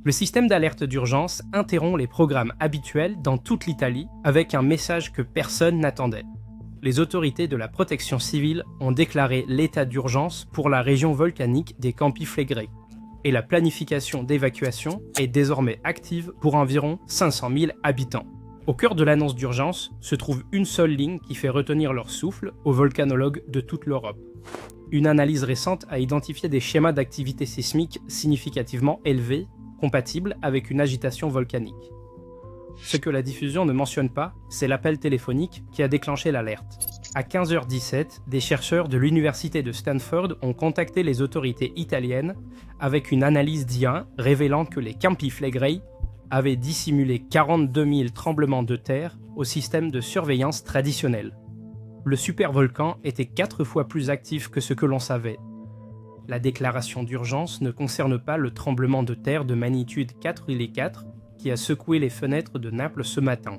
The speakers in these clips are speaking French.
Le système d'alerte d'urgence interrompt les programmes habituels dans toute l'Italie avec un message que personne n'attendait. Les autorités de la protection civile ont déclaré l'état d'urgence pour la région volcanique des Campi Flegrei. Et la planification d'évacuation est désormais active pour environ 500 000 habitants. Au cœur de l'annonce d'urgence se trouve une seule ligne qui fait retenir leur souffle aux volcanologues de toute l'Europe. Une analyse récente a identifié des schémas d'activité sismique significativement élevés, compatibles avec une agitation volcanique. Ce que la diffusion ne mentionne pas, c'est l'appel téléphonique qui a déclenché l'alerte. À 15h17, des chercheurs de l'université de Stanford ont contacté les autorités italiennes avec une analyse d'IA révélant que les Campi Flegrei avaient dissimulé 42 000 tremblements de terre au système de surveillance traditionnel. Le supervolcan était 4 fois plus actif que ce que l'on savait. La déclaration d'urgence ne concerne pas le tremblement de terre de magnitude 4,4 qui a secoué les fenêtres de Naples ce matin.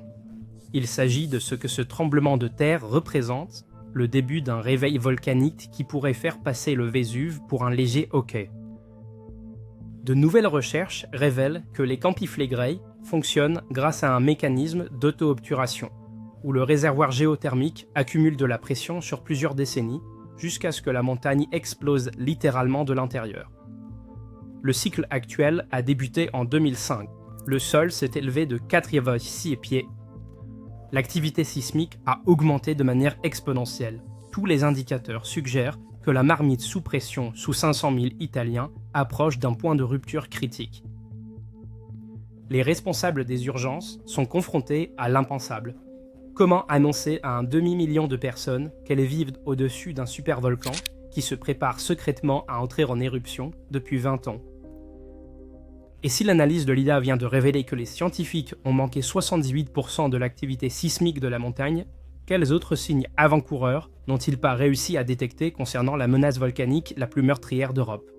Il s'agit de ce que ce tremblement de terre représente, le début d'un réveil volcanique qui pourrait faire passer le Vésuve pour un léger hockey. De nouvelles recherches révèlent que les Campi Flegrei fonctionnent grâce à un mécanisme d'auto-obturation, où le réservoir géothermique accumule de la pression sur plusieurs décennies, jusqu'à ce que la montagne explose littéralement de l'intérieur. Le cycle actuel a débuté en 2005. Le sol s'est élevé de 4,6 pieds. L'activité sismique a augmenté de manière exponentielle. Tous les indicateurs suggèrent que la marmite sous pression sous 500 000 Italiens approche d'un point de rupture critique. Les responsables des urgences sont confrontés à l'impensable. Comment annoncer à un demi-million de personnes qu'elles vivent au-dessus d'un supervolcan qui se prépare secrètement à entrer en éruption depuis 20 ans ? Et si l'analyse de l'IDA vient de révéler que les scientifiques ont manqué 78% de l'activité sismique de la montagne, quels autres signes avant-coureurs n'ont-ils pas réussi à détecter concernant la menace volcanique la plus meurtrière d'Europe ?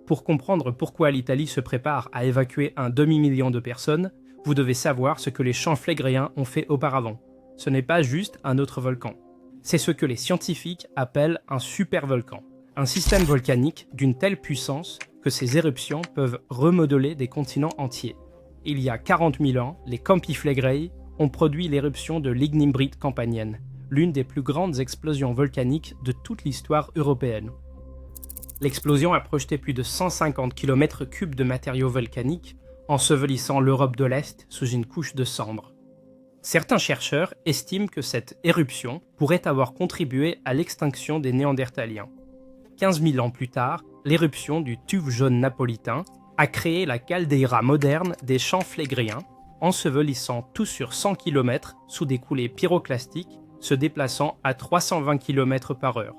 Pour comprendre pourquoi l'Italie se prépare à évacuer un demi-million de personnes, vous devez savoir ce que les champs flégréens ont fait auparavant. Ce n'est pas juste un autre volcan. C'est ce que les scientifiques appellent un supervolcan. Un système volcanique d'une telle puissance que ses éruptions peuvent remodeler des continents entiers. Il y a 40 000 ans, les Campi Flegrei ont produit l'éruption de l'Ignimbrite campanienne, l'une des plus grandes explosions volcaniques de toute l'histoire européenne. L'explosion a projeté plus de 150 km3 de matériaux volcaniques, ensevelissant l'Europe de l'Est sous une couche de cendres. Certains chercheurs estiment que cette éruption pourrait avoir contribué à l'extinction des Néandertaliens. 15 000 ans plus tard, l'éruption du tube jaune napolitain a créé la caldeira moderne des champs flégréens, ensevelissant tout sur 100 km sous des coulées pyroclastiques se déplaçant à 320 km/h.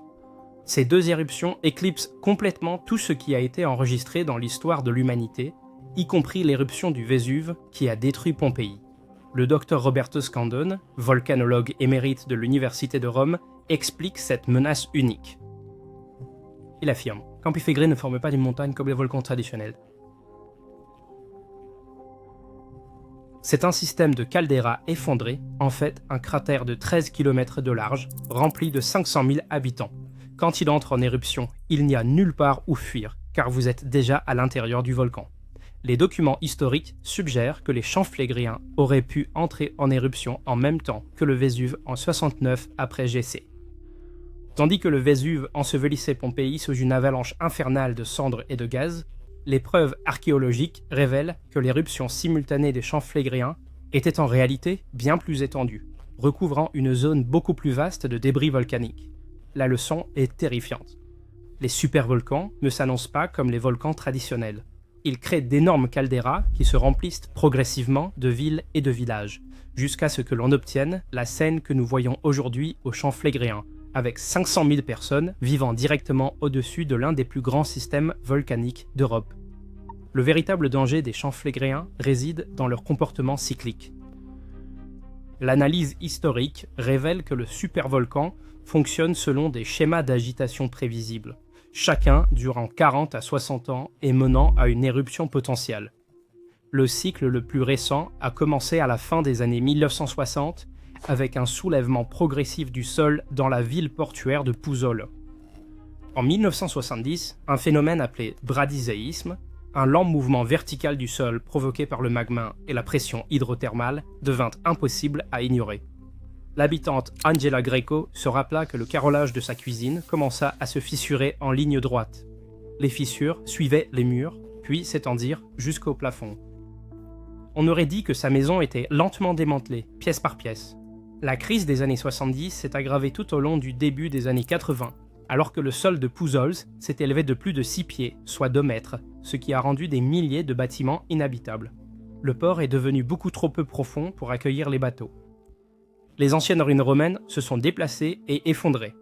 Ces deux éruptions éclipsent complètement tout ce qui a été enregistré dans l'histoire de l'humanité, y compris l'éruption du Vésuve qui a détruit Pompéi. Le docteur Roberto Scandone, volcanologue émérite de l'Université de Rome, explique cette menace unique. Il affirme « Campi Flegrei ne forment pas une montagne comme les volcans traditionnels. C'est un système de caldeira effondré, en fait un cratère de 13 km de large, rempli de 500 000 habitants. Quand il entre en éruption, il n'y a nulle part où fuir, car vous êtes déjà à l'intérieur du volcan. Les documents historiques suggèrent que les champs flégréens auraient pu entrer en éruption en même temps que le Vésuve en 69 après GC. Tandis que le Vésuve ensevelissait Pompéi sous une avalanche infernale de cendres et de gaz, les preuves archéologiques révèlent que l'éruption simultanée des champs flégréens était en réalité bien plus étendue, recouvrant une zone beaucoup plus vaste de débris volcaniques. La leçon est terrifiante. Les supervolcans ne s'annoncent pas comme les volcans traditionnels. Ils créent d'énormes calderas qui se remplissent progressivement de villes et de villages, jusqu'à ce que l'on obtienne la scène que nous voyons aujourd'hui aux champs flégréens, avec 500 000 personnes vivant directement au-dessus de l'un des plus grands systèmes volcaniques d'Europe. Le véritable danger des champs flégréens réside dans leur comportement cyclique. L'analyse historique révèle que le supervolcan fonctionne selon des schémas d'agitation prévisibles, chacun durant 40 à 60 ans et menant à une éruption potentielle. Le cycle le plus récent a commencé à la fin des années 1960 avec un soulèvement progressif du sol dans la ville portuaire de Puzzole. En 1970, un phénomène appelé bradyséisme un lent mouvement vertical du sol provoqué par le magma et la pression hydrothermale devint impossible à ignorer. L'habitante Angela Greco se rappela que le carrelage de sa cuisine commença à se fissurer en ligne droite. Les fissures suivaient les murs, puis s'étendirent jusqu'au plafond. On aurait dit que sa maison était lentement démantelée, pièce par pièce. La crise des années 70 s'est aggravée tout au long du début des années 80, alors que le sol de Pujols s'est élevé de plus de 6 pieds, soit 2 mètres, ce qui a rendu des milliers de bâtiments inhabitables. Le port est devenu beaucoup trop peu profond pour accueillir les bateaux. Les anciennes ruines romaines se sont déplacées et effondrées.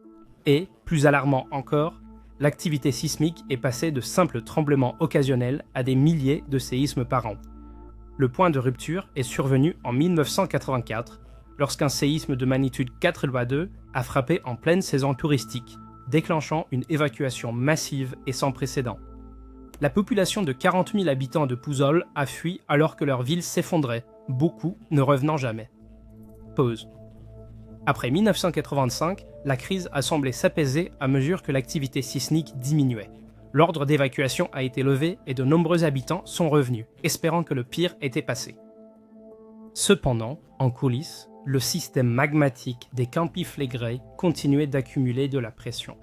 Et, plus alarmant encore, l'activité sismique est passée de simples tremblements occasionnels à des milliers de séismes par an. Le point de rupture est survenu en 1984, lorsqu'un séisme de magnitude 4,2 a frappé en pleine saison touristique, déclenchant une évacuation massive et sans précédent. La population de 40 000 habitants de Pujols a fui alors que leur ville s'effondrait, beaucoup ne revenant jamais. Pause. Après 1985, la crise a semblé s'apaiser à mesure que l'activité sismique diminuait. L'ordre d'évacuation a été levé et de nombreux habitants sont revenus, espérant que le pire était passé. Cependant, en coulisses, le système magmatique des Campi Flegrei continuait d'accumuler de la pression.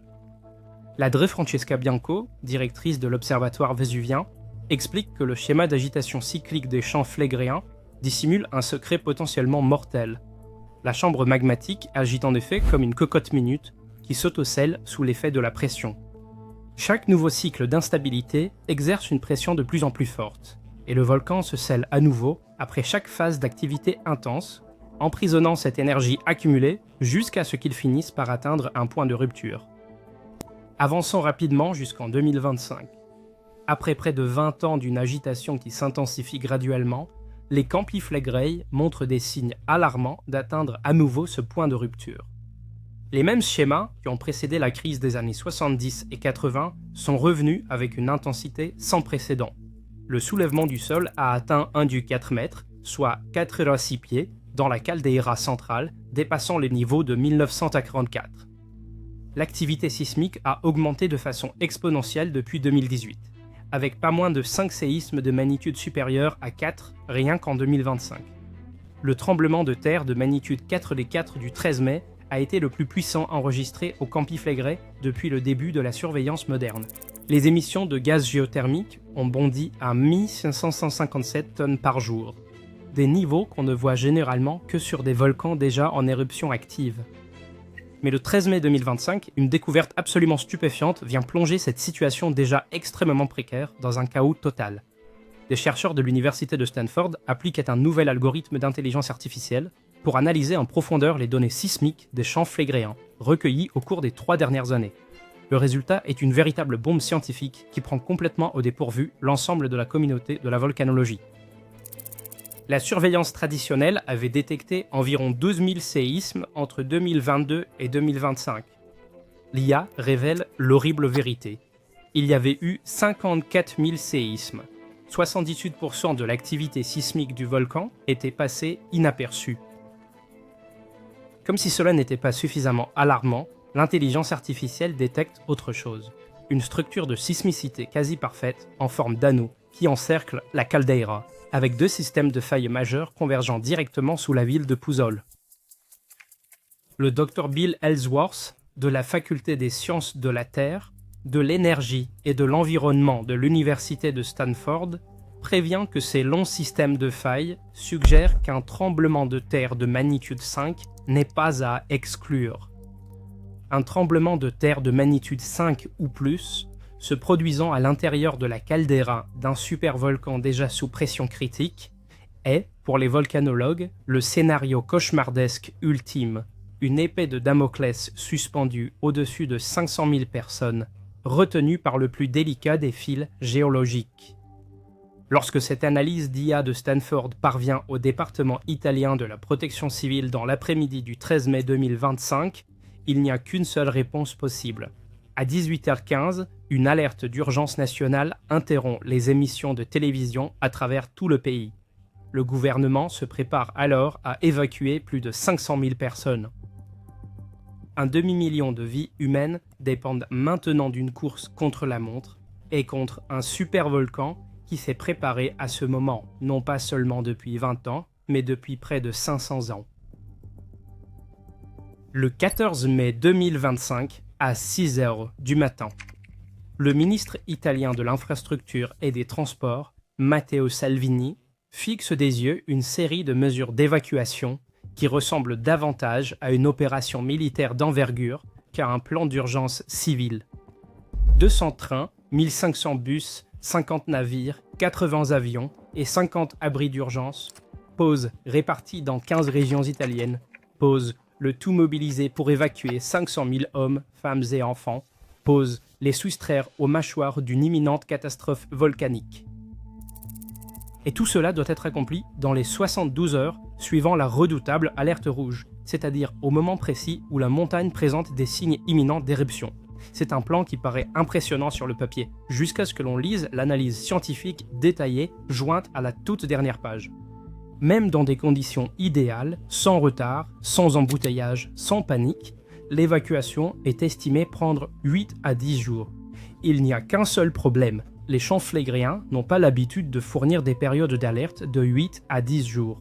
La Dre Francesca Bianco, directrice de l'Observatoire vésuvien, explique que le schéma d'agitation cyclique des champs flégréens dissimule un secret potentiellement mortel. La chambre magmatique agit en effet comme une cocotte minute qui s'autocèle sous l'effet de la pression. Chaque nouveau cycle d'instabilité exerce une pression de plus en plus forte, et le volcan se scelle à nouveau après chaque phase d'activité intense, emprisonnant cette énergie accumulée jusqu'à ce qu'il finisse par atteindre un point de rupture. Avançons rapidement jusqu'en 2025. Après près de 20 ans d'une agitation qui s'intensifie graduellement, les Campi Flegrei montrent des signes alarmants d'atteindre à nouveau ce point de rupture. Les mêmes schémas qui ont précédé la crise des années 70 et 80 sont revenus avec une intensité sans précédent. Le soulèvement du sol a atteint 1,4 mètres, soit 4,6 pieds, dans la caldeira centrale, dépassant les niveaux de 1944. L'activité sismique a augmenté de façon exponentielle depuis 2018, avec pas moins de 5 séismes de magnitude supérieure à 4 rien qu'en 2025. Le tremblement de terre de magnitude 4,4 du 13 mai a été le plus puissant enregistré au Campi Flegrei depuis le début de la surveillance moderne. Les émissions de gaz géothermique ont bondi à 1557 tonnes par jour, des niveaux qu'on ne voit généralement que sur des volcans déjà en éruption active. Mais le 13 mai 2025, une découverte absolument stupéfiante vient plonger cette situation déjà extrêmement précaire dans un chaos total. Des chercheurs de l'université de Stanford appliquent un nouvel algorithme d'intelligence artificielle pour analyser en profondeur les données sismiques des champs flégréens, recueillies au cours des 3 dernières années. Le résultat est une véritable bombe scientifique qui prend complètement au dépourvu l'ensemble de la communauté de la volcanologie. La surveillance traditionnelle avait détecté environ 12 000 séismes entre 2022 et 2025. L'IA révèle l'horrible vérité. Il y avait eu 54 000 séismes. 78% de l'activité sismique du volcan était passée inaperçue. Comme si cela n'était pas suffisamment alarmant, l'intelligence artificielle détecte autre chose. Une structure de sismicité quasi parfaite en forme d'anneau qui encercle la caldeira, avec 2 systèmes de failles majeures convergeant directement sous la ville de Pujols. Le Dr Bill Ellsworth, de la Faculté des sciences de la Terre, de l'énergie et de l'environnement de l'Université de Stanford, prévient que ces longs systèmes de failles suggèrent qu'un tremblement de terre de magnitude 5 n'est pas à exclure. Un tremblement de terre de magnitude 5 ou plus, se produisant à l'intérieur de la caldeira d'un supervolcan déjà sous pression critique, est, pour les volcanologues, le scénario cauchemardesque ultime, une épée de Damoclès suspendue au-dessus de 500 000 personnes, retenue par le plus délicat des fils géologiques. Lorsque cette analyse d'IA de Stanford parvient au département italien de la protection civile dans l'après-midi du 13 mai 2025, il n'y a qu'une seule réponse possible. À 18h15, une alerte d'urgence nationale interrompt les émissions de télévision à travers tout le pays. Le gouvernement se prépare alors à évacuer plus de 500 000 personnes. Un demi-million de vies humaines dépendent maintenant d'une course contre la montre et contre un supervolcan qui s'est préparé à ce moment, non pas seulement depuis 20 ans, mais depuis près de 500 ans. Le 14 mai 2025, à 6 h du matin, le ministre italien de l'Infrastructure et des Transports, Matteo Salvini, fixe des yeux une série de mesures d'évacuation qui ressemblent davantage à une opération militaire d'envergure qu'à un plan d'urgence civil. 200 trains, 1500 bus, 50 navires, 80 avions et 50 abris d'urgence, posent répartis dans 15 régions italiennes, posent le tout mobilisé pour évacuer 500 000 hommes, femmes et enfants, posent les soustraire aux mâchoires d'une imminente catastrophe volcanique. Et tout cela doit être accompli dans les 72 heures suivant la redoutable alerte rouge, c'est-à-dire au moment précis où la montagne présente des signes imminents d'éruption. C'est un plan qui paraît impressionnant sur le papier, jusqu'à ce que l'on lise l'analyse scientifique détaillée jointe à la toute dernière page. Même dans des conditions idéales, sans retard, sans embouteillage, sans panique, l'évacuation est estimée prendre 8 à 10 jours. Il n'y a qu'un seul problème. Les champs flégréens n'ont pas l'habitude de fournir des périodes d'alerte de 8 à 10 jours.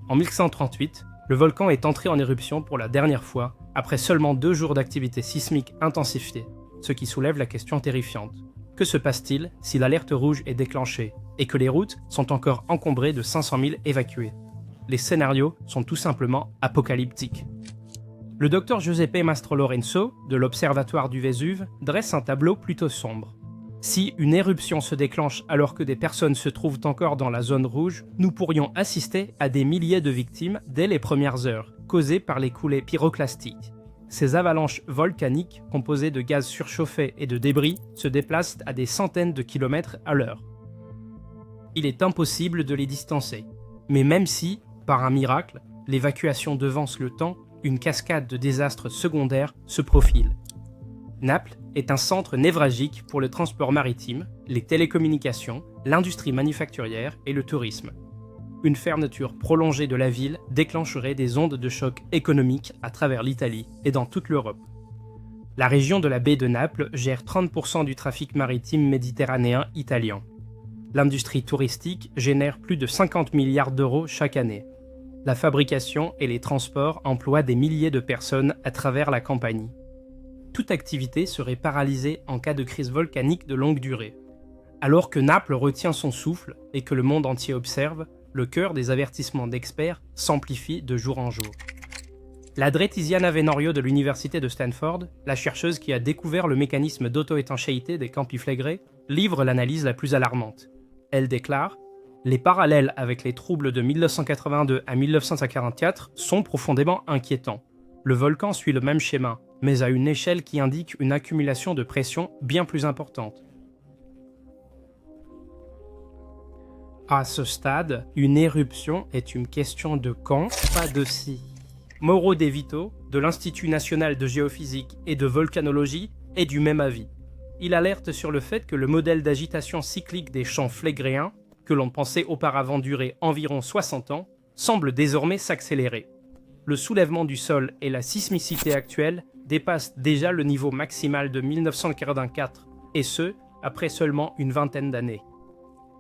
En 1138, le volcan est entré en éruption pour la dernière fois, après seulement 2 jours d'activité sismique intensifiée, ce qui soulève la question terrifiante. Que se passe-t-il si l'alerte rouge est déclenchée et que les routes sont encore encombrées de 500 000 évacués? Les scénarios sont tout simplement apocalyptiques. Le docteur Giuseppe Mastrolorenzo, de l'Observatoire du Vésuve, dresse un tableau plutôt sombre. Si une éruption se déclenche alors que des personnes se trouvent encore dans la zone rouge, nous pourrions assister à des milliers de victimes dès les premières heures, causées par les coulées pyroclastiques. Ces avalanches volcaniques, composées de gaz surchauffés et de débris, se déplacent à des centaines de kilomètres à l'heure. Il est impossible de les distancer. Mais même si, par un miracle, l'évacuation devance le temps, une cascade de désastres secondaires se profile. Naples est un centre névralgique pour le transport maritime, les télécommunications, l'industrie manufacturière et le tourisme. Une fermeture prolongée de la ville déclencherait des ondes de choc économiques à travers l'Italie et dans toute l'Europe. La région de la baie de Naples gère 30% du trafic maritime méditerranéen italien. L'industrie touristique génère plus de 50 milliards d'euros chaque année. La fabrication et les transports emploient des milliers de personnes à travers la Campanie. Toute activité serait paralysée en cas de crise volcanique de longue durée. Alors que Naples retient son souffle et que le monde entier observe, le cœur des avertissements d'experts s'amplifie de jour en jour. Ladré Tiziana Venorio de l'université de Stanford, la chercheuse qui a découvert le mécanisme d'auto-étanchéité des campi flegrei, livre l'analyse la plus alarmante. Elle déclare « Les parallèles avec les troubles de 1982 à 1944 sont profondément inquiétants. Le volcan suit le même schéma, mais à une échelle qui indique une accumulation de pression bien plus importante. À ce stade, une éruption est une question de quand, pas de si. Mauro De Vito, de l'Institut national de géophysique et de volcanologie, est du même avis. Il alerte sur le fait que le modèle d'agitation cyclique des champs flégréens, que l'on pensait auparavant durer environ 60 ans, semble désormais s'accélérer. Le soulèvement du sol et la sismicité actuelle dépassent déjà le niveau maximal de 1984, et ce, après seulement une vingtaine d'années.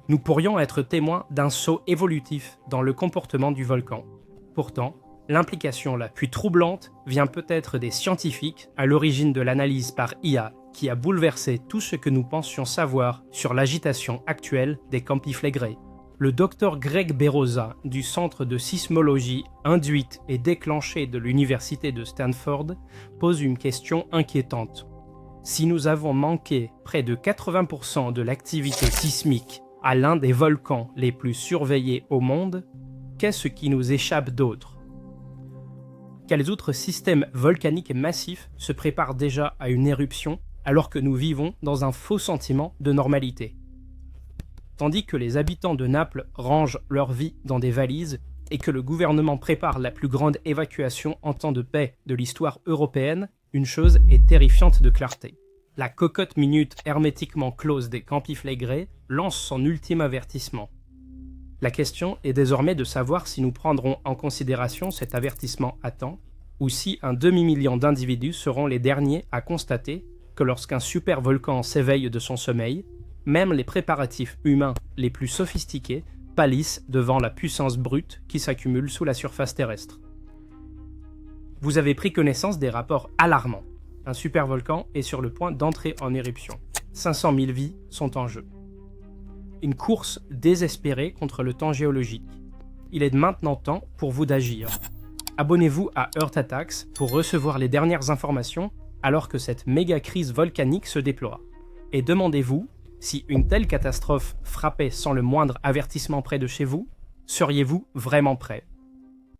Nous pourrions être témoins d'un saut évolutif dans le comportement du volcan. Pourtant, l'implication la plus troublante vient peut-être des scientifiques à l'origine de l'analyse par IA qui a bouleversé tout ce que nous pensions savoir sur l'agitation actuelle des campi flegrei. Le docteur Greg Berosa du Centre de sismologie induite et déclenchée de l'Université de Stanford pose une question inquiétante. Si nous avons manqué près de 80% de l'activité sismique à l'un des volcans les plus surveillés au monde, qu'est-ce qui nous échappe d'autre? Quels autres systèmes volcaniques massifs se préparent déjà à une éruption alors que nous vivons dans un faux sentiment de normalité? Tandis que les habitants de Naples rangent leur vie dans des valises et que le gouvernement prépare la plus grande évacuation en temps de paix de l'histoire européenne, une chose est terrifiante de clarté. La cocotte minute hermétiquement close des campi flegrei lance son ultime avertissement. La question est désormais de savoir si nous prendrons en considération cet avertissement à temps, ou si un demi-million d'individus seront les derniers à constater que lorsqu'un supervolcan s'éveille de son sommeil, Même les préparatifs humains les plus sophistiqués pâlissent devant la puissance brute qui s'accumule sous la surface terrestre. Vous avez pris connaissance des rapports alarmants. Un supervolcan est sur le point d'entrer en éruption. 500 000 vies sont en jeu. Une course désespérée contre le temps géologique. Il est maintenant temps pour vous d'agir. Abonnez-vous à Earth Attacks pour recevoir les dernières informations alors que cette méga crise volcanique se déploie. Et demandez-vous, si une telle catastrophe frappait sans le moindre avertissement près de chez vous, seriez-vous vraiment prêt ?